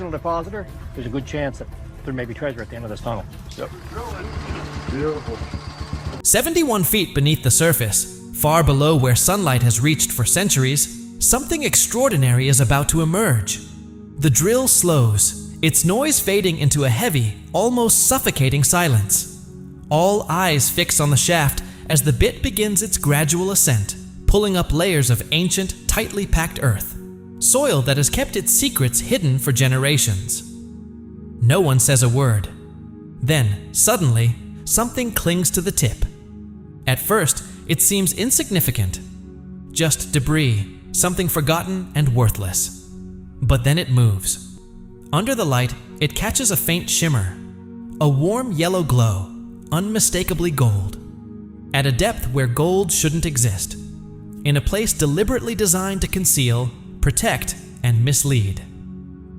original depositor, there's a good chance that there may be treasure at the end of this tunnel. Yep. Beautiful. 71 feet beneath the surface, far below where sunlight has reached for centuries, something extraordinary is about to emerge. The drill slows, its noise fading into a heavy, almost suffocating silence. All eyes fix on the shaft as the bit begins its gradual ascent, pulling up layers of ancient, tightly packed earth, soil that has kept its secrets hidden for generations. No one says a word. Then, suddenly, something clings to the tip. At first, it seems insignificant. Just debris, something forgotten and worthless. But then it moves. Under the light, it catches a faint shimmer. A warm yellow glow, unmistakably gold. At a depth where gold shouldn't exist. In a place deliberately designed to conceal, protect, and mislead.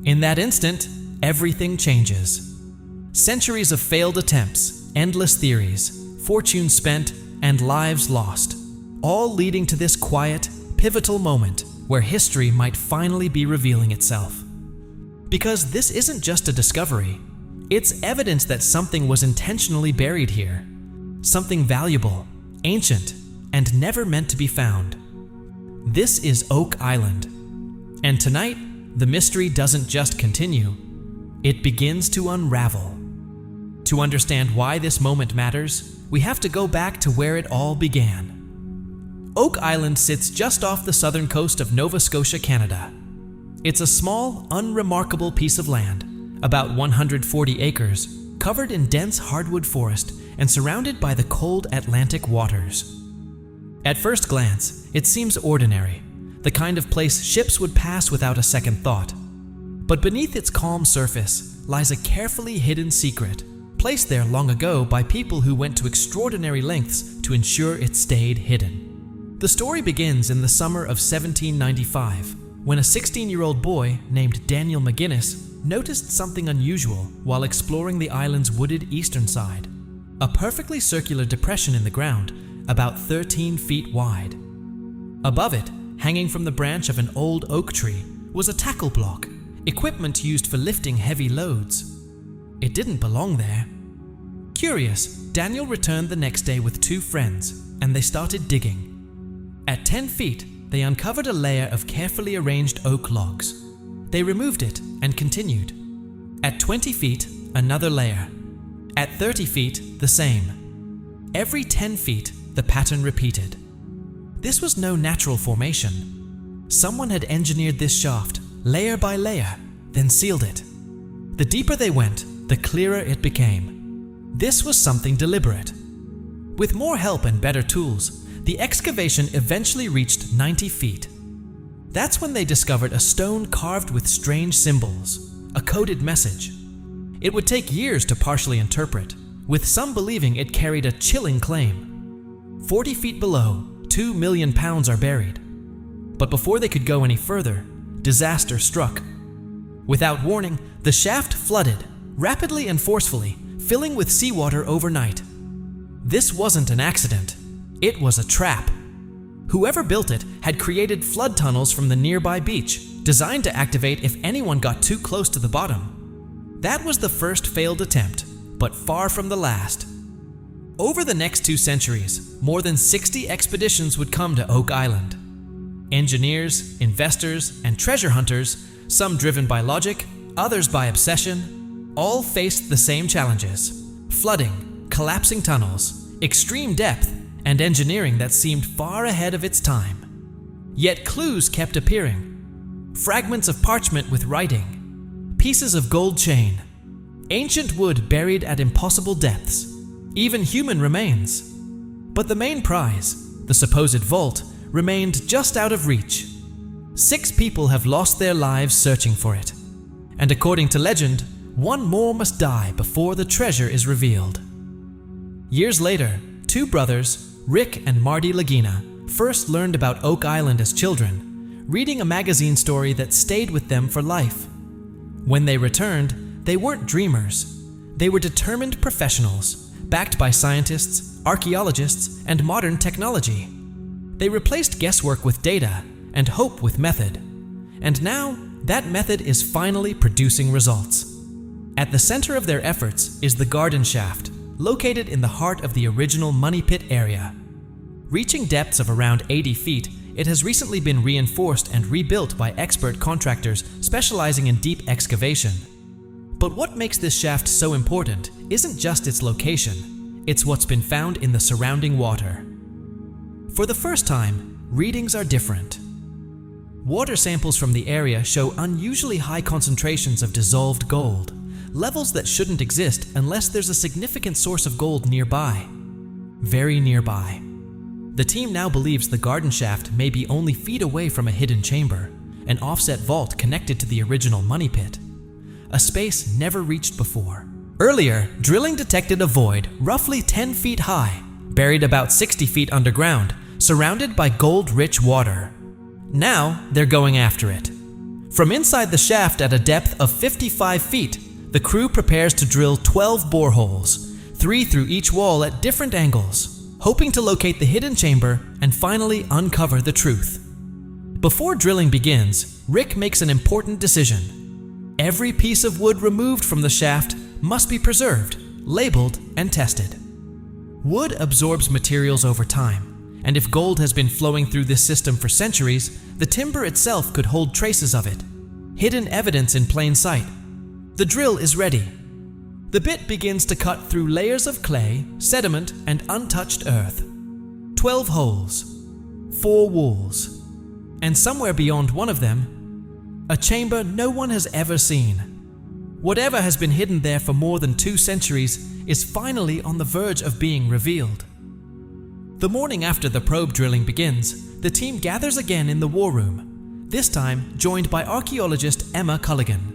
In that instant, everything changes. Centuries of failed attempts, endless theories, fortune spent, and lives lost, all leading to this quiet, pivotal moment where history might finally be revealing itself. Because this isn't just a discovery, it's evidence that something was intentionally buried here. Something valuable, ancient, and never meant to be found. This is Oak Island. And tonight, the mystery doesn't just continue, it begins to unravel. To understand why this moment matters, we have to go back to where it all began. Oak Island sits just off the southern coast of Nova Scotia, Canada. It's a small, unremarkable piece of land, about 140 acres, covered in dense hardwood forest and surrounded by the cold Atlantic waters. At first glance, it seems ordinary, the kind of place ships would pass without a second thought. But beneath its calm surface lies a carefully hidden secret, placed there long ago by people who went to extraordinary lengths to ensure it stayed hidden. The story begins in the summer of 1795, when a 16-year-old boy named Daniel McGinnis noticed something unusual while exploring the island's wooded eastern side. A perfectly circular depression in the ground, about 13 feet wide. Above it, hanging from the branch of an old oak tree, was a tackle block, equipment used for lifting heavy loads. It didn't belong there. Curious, Daniel returned the next day with two friends, and they started digging. At 10 feet, they uncovered a layer of carefully arranged oak logs. They removed it and continued. At 20 feet, another layer. At 30 feet, the same. Every 10 feet, the pattern repeated. This was no natural formation. Someone had engineered this shaft, layer by layer, then sealed it. The deeper they went, the clearer it became. This was something deliberate. With more help and better tools, the excavation eventually reached 90 feet. That's when they discovered a stone carved with strange symbols, a coded message. It would take years to partially interpret, with some believing it carried a chilling claim. 40 feet below, 2 million pounds are buried. But before they could go any further, disaster struck. Without warning, the shaft flooded, rapidly and forcefully, filling with seawater overnight. This wasn't an accident. It was a trap. Whoever built it had created flood tunnels from the nearby beach, designed to activate if anyone got too close to the bottom. That was the first failed attempt, but far from the last. Over the next 2 centuries, more than 60 expeditions would come to Oak Island. Engineers, investors, and treasure hunters, some driven by logic, others by obsession, all faced the same challenges: flooding, collapsing tunnels, extreme depth, and engineering that seemed far ahead of its time. Yet clues kept appearing. Fragments of parchment with writing, pieces of gold chain, ancient wood buried at impossible depths, even human remains. But the main prize, the supposed vault, remained just out of reach. 6 people have lost their lives searching for it. And according to legend, 1 more must die before the treasure is revealed. Years later, 2 brothers, Rick and Marty Lagina, first learned about Oak Island as children, reading a magazine story that stayed with them for life. When they returned, they weren't dreamers. They were determined professionals, backed by scientists, archaeologists, and modern technology. They replaced guesswork with data and hope with method. And now, that method is finally producing results. At the center of their efforts is the garden shaft, located in the heart of the original money pit area. Reaching depths of around 80 feet, it has recently been reinforced and rebuilt by expert contractors specializing in deep excavation. But what makes this shaft so important isn't just its location, it's what's been found in the surrounding water. For the first time, readings are different. Water samples from the area show unusually high concentrations of dissolved gold, levels that shouldn't exist unless there's a significant source of gold nearby. Very nearby. The team now believes the garden shaft may be only feet away from a hidden chamber, an offset vault connected to the original money pit, a space never reached before. Earlier, drilling detected a void roughly 10 feet high, buried about 60 feet underground, surrounded by gold-rich water. Now, they're going after it. From inside the shaft at a depth of 55 feet, the crew prepares to drill 12 boreholes, 3 through each wall at different angles, hoping to locate the hidden chamber and finally uncover the truth. Before drilling begins, Rick makes an important decision. Every piece of wood removed from the shaft must be preserved, labeled, and tested. Wood absorbs materials over time, and if gold has been flowing through this system for centuries, the timber itself could hold traces of it. Hidden evidence in plain sight. The drill is ready. The bit begins to cut through layers of clay, sediment, and untouched earth. 12 holes, 4 walls, and somewhere beyond one of them, a chamber no one has ever seen. Whatever has been hidden there for more than 2 centuries is finally on the verge of being revealed. The morning after the probe drilling begins, the team gathers again in the war room, this time joined by archaeologist Emma Culligan.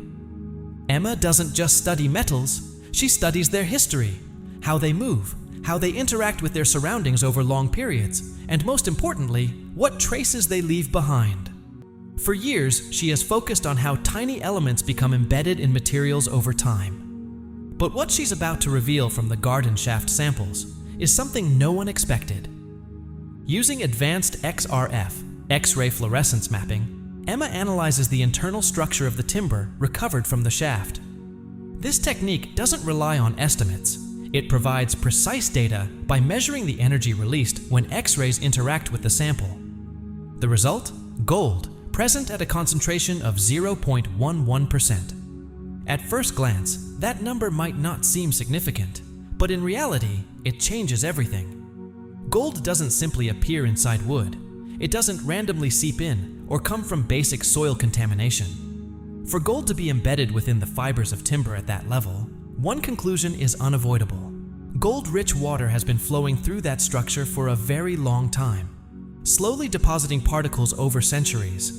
Emma doesn't just study metals, she studies their history, how they move, how they interact with their surroundings over long periods, and most importantly, what traces they leave behind. For years, she has focused on how tiny elements become embedded in materials over time. But what she's about to reveal from the garden shaft samples is something no one expected. Using advanced XRF, X-ray fluorescence mapping, Emma analyzes the internal structure of the timber recovered from the shaft. This technique doesn't rely on estimates. It provides precise data by measuring the energy released when X-rays interact with the sample. The result? Gold, present at a concentration of 0.11%. At first glance, that number might not seem significant, but in reality, it changes everything. Gold doesn't simply appear inside wood. It doesn't randomly seep in or come from basic soil contamination. For gold to be embedded within the fibers of timber at that level, one conclusion is unavoidable. Gold-rich water has been flowing through that structure for a very long time, slowly depositing particles over centuries.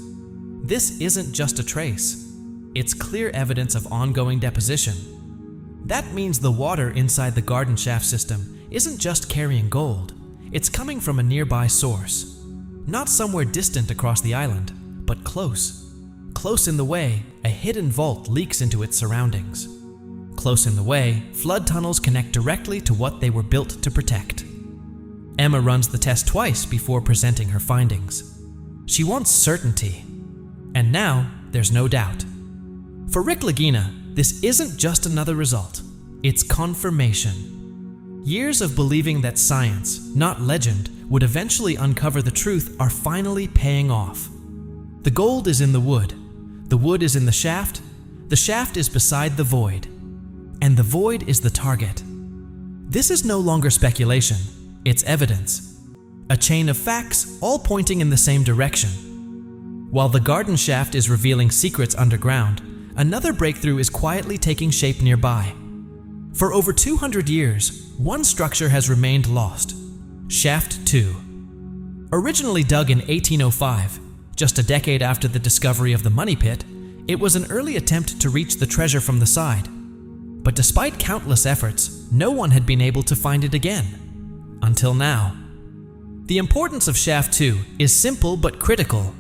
This isn't just a trace. It's clear evidence of ongoing deposition. That means the water inside the garden shaft system isn't just carrying gold. It's coming from a nearby source. Not somewhere distant across the island, but close. Close in the way, a hidden vault leaks into its surroundings. Close in the way, flood tunnels connect directly to what they were built to protect. Emma runs the test twice before presenting her findings. She wants certainty. And now, there's no doubt. For Rick Lagina, this isn't just another result. It's confirmation. Years of believing that science, not legend, would eventually uncover the truth are finally paying off. The gold is in the wood is in the shaft is beside the void, and the void is the target. This is no longer speculation, it's evidence. A chain of facts all pointing in the same direction. While the garden shaft is revealing secrets underground, another breakthrough is quietly taking shape nearby. For over 200 years, one structure has remained lost, Shaft 2. Originally dug in 1805, just a decade after the discovery of the money pit, it was an early attempt to reach the treasure from the side. But despite countless efforts, no one had been able to find it again. Until now. The importance of Shaft 2 is simple but critical.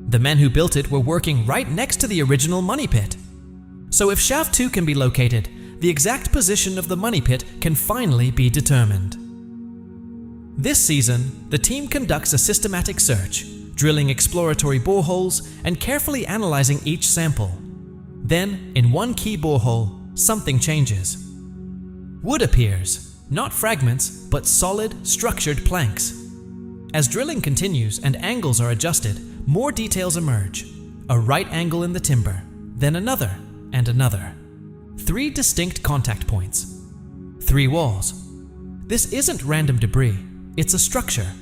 The men who built it were working right next to the original money pit. So if Shaft 2 can be located, the exact position of the money pit can finally be determined. This season, the team conducts a systematic search, drilling exploratory boreholes and carefully analyzing each sample. Then, in one key borehole, something changes. Wood appears, not fragments, but solid, structured planks. As drilling continues and angles are adjusted, more details emerge. A right angle in the timber, then another and another. 3 distinct contact points. 3 walls. This isn't random debris, it's a structure.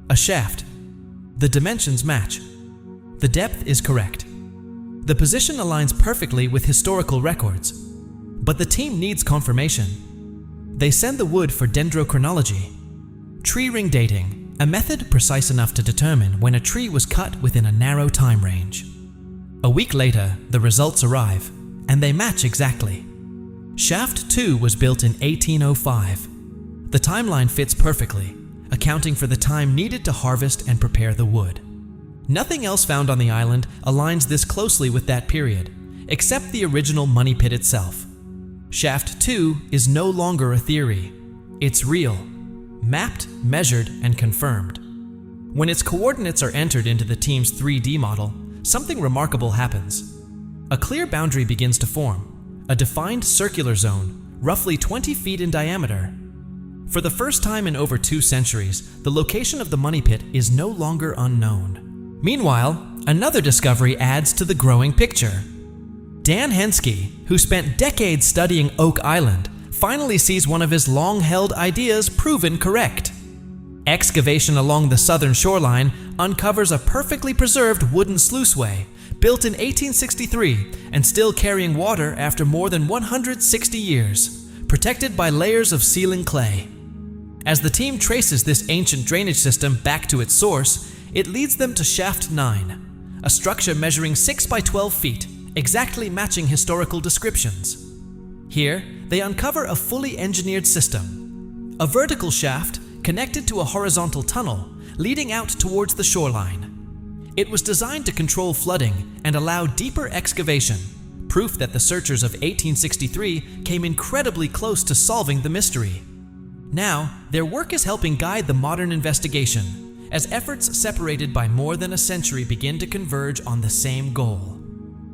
A shaft. The dimensions match. The depth is correct. The position aligns perfectly with historical records. But the team needs confirmation. They send the wood for dendrochronology, tree ring dating, a method precise enough to determine when a tree was cut within a narrow time range. A week later, the results arrive, and they match exactly. Shaft 2 was built in 1805. The timeline fits perfectly, accounting for the time needed to harvest and prepare the wood. Nothing else found on the island aligns this closely with that period, except the original money pit itself. Shaft 2 is no longer a theory. It's real, mapped, measured, and confirmed. When its coordinates are entered into the team's 3D model, something remarkable happens. A clear boundary begins to form, a defined circular zone, roughly 20 feet in diameter. For the first time in over 2 centuries, the location of the money pit is no longer unknown. Meanwhile, another discovery adds to the growing picture. Dan Henske, who spent decades studying Oak Island, finally sees one of his long-held ideas proven correct. Excavation along the southern shoreline uncovers a perfectly preserved wooden sluiceway, built in 1863 and still carrying water after more than 160 years, protected by layers of sealing clay. As the team traces this ancient drainage system back to its source, it leads them to Shaft 9, a structure measuring 6 by 12 feet, exactly matching historical descriptions. Here, they uncover a fully engineered system, a vertical shaft connected to a horizontal tunnel leading out towards the shoreline. It was designed to control flooding and allow deeper excavation, proof that the searchers of 1863 came incredibly close to solving the mystery. Now, their work is helping guide the modern investigation, as efforts separated by more than a century begin to converge on the same goal.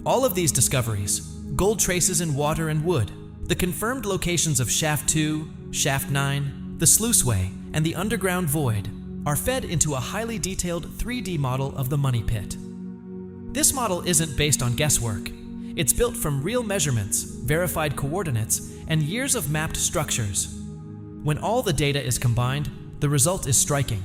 All of these discoveries, gold traces in water and wood, the confirmed locations of Shaft 2, Shaft 9, the sluiceway, and the underground void, are fed into a highly detailed 3D model of the money pit. This model isn't based on guesswork. It's built from real measurements, verified coordinates, and years of mapped structures. When all the data is combined, the result is striking.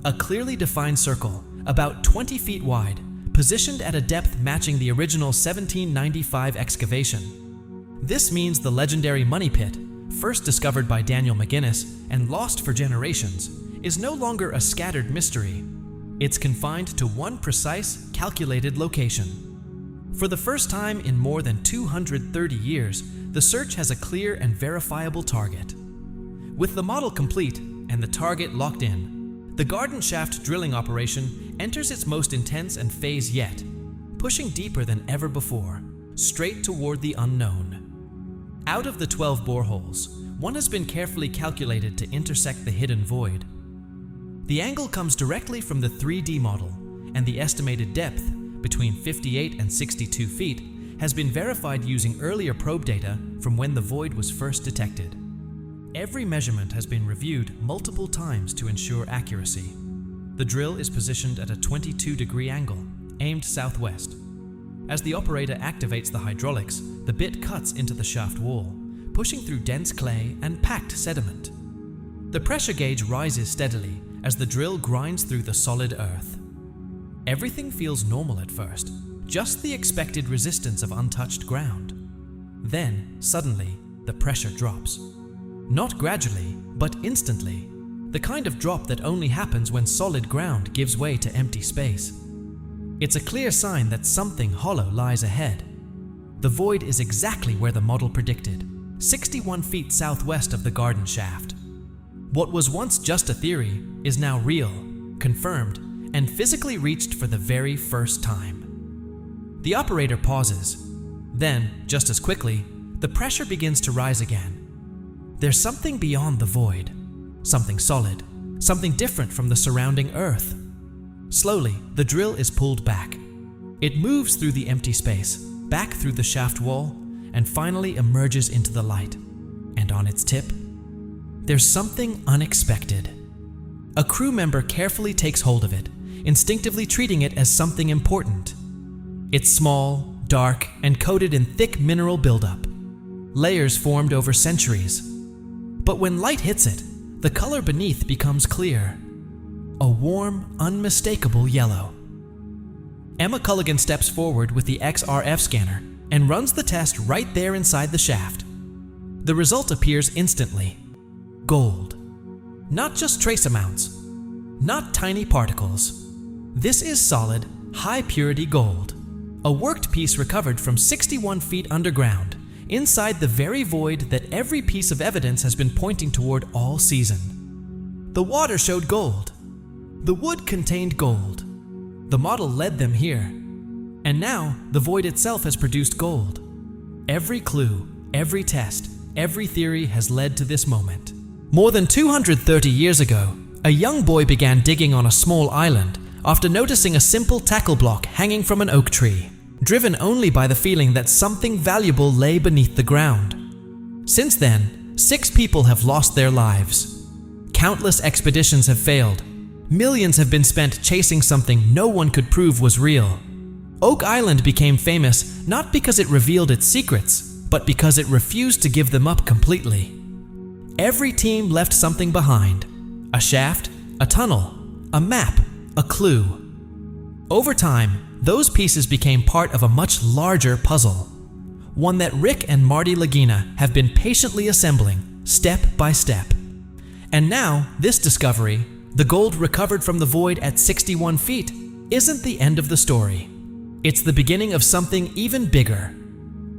A clearly defined circle, about 20 feet wide, positioned at a depth matching the original 1795 excavation. This means the legendary money pit, first discovered by Daniel McGinnis and lost for generations, is no longer a scattered mystery. It's confined to one precise, calculated location. For the first time in more than 230 years, the search has a clear and verifiable target. With the model complete and the target locked in, the garden shaft drilling operation enters its most intense and phase yet, pushing deeper than ever before, straight toward the unknown. Out of the 12 boreholes, one has been carefully calculated to intersect the hidden void. The angle comes directly from the 3D model, and the estimated depth, between 58 and 62 feet, has been verified using earlier probe data from when the void was first detected. Every measurement has been reviewed multiple times to ensure accuracy. The drill is positioned at a 22-degree angle, aimed southwest. As the operator activates the hydraulics, the bit cuts into the shaft wall, pushing through dense clay and packed sediment. The pressure gauge rises steadily as the drill grinds through the solid earth. Everything feels normal at first, just the expected resistance of untouched ground. Then, suddenly, the pressure drops. Not gradually, but instantly. The kind of drop that only happens when solid ground gives way to empty space. It's a clear sign that something hollow lies ahead. The void is exactly where the model predicted, 61 feet southwest of the garden shaft. What was once just a theory is now real, confirmed, and physically reached for the very first time. The operator pauses. Then, just as quickly, the pressure begins to rise again. There's something beyond the void, something solid, something different from the surrounding earth. Slowly, the drill is pulled back. It moves through the empty space, back through the shaft wall, and finally emerges into the light. And on its tip, there's something unexpected. A crew member carefully takes hold of it, instinctively treating it as something important. It's small, dark, and coated in thick mineral buildup, layers formed over centuries. But when light hits it, the color beneath becomes clear, a warm, unmistakable yellow. Emma Culligan steps forward with the XRF scanner and runs the test right there inside the shaft. The result appears instantly: gold. Not just trace amounts, not tiny particles. This is solid, high-purity gold, a worked piece recovered from 61 feet underground, inside the very void that every piece of evidence has been pointing toward all season. The water showed gold. The wood contained gold. The model led them here. And now, the void itself has produced gold. Every clue, every test, every theory has led to this moment. More than 230 years ago, a young boy began digging on a small island after noticing a simple tackle block hanging from an oak tree, driven only by the feeling that something valuable lay beneath the ground. Since then, 6 people have lost their lives. Countless expeditions have failed. Millions have been spent chasing something no one could prove was real. Oak Island became famous not because it revealed its secrets, but because it refused to give them up completely. Every team left something behind: a shaft, a tunnel, a map, a clue. Over time, those pieces became part of a much larger puzzle, one that Rick and Marty Lagina have been patiently assembling, step by step. And now, this discovery, the gold recovered from the void at 61 feet, isn't the end of the story. It's the beginning of something even bigger.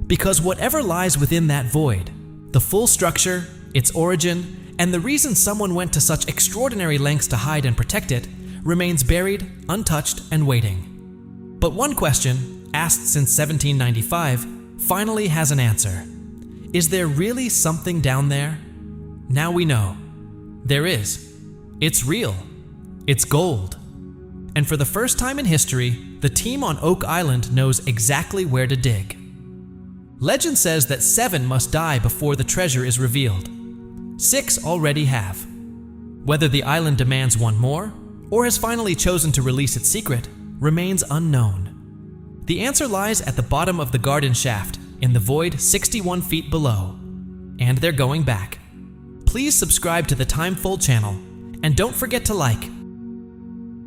Because whatever lies within that void, the full structure, its origin, and the reason someone went to such extraordinary lengths to hide and protect it, remains buried, untouched, and waiting. But one question, asked since 1795, finally has an answer. Is there really something down there? Now we know. There is. It's real. It's gold. And for the first time in history, the team on Oak Island knows exactly where to dig. Legend says that 7 must die before the treasure is revealed. 6 already have. Whether the island demands one more, or has finally chosen to release its secret, remains unknown. The answer lies at the bottom of the garden shaft, in the void 61 feet below. And they're going back. Please subscribe to the Timefold channel, and don't forget to like,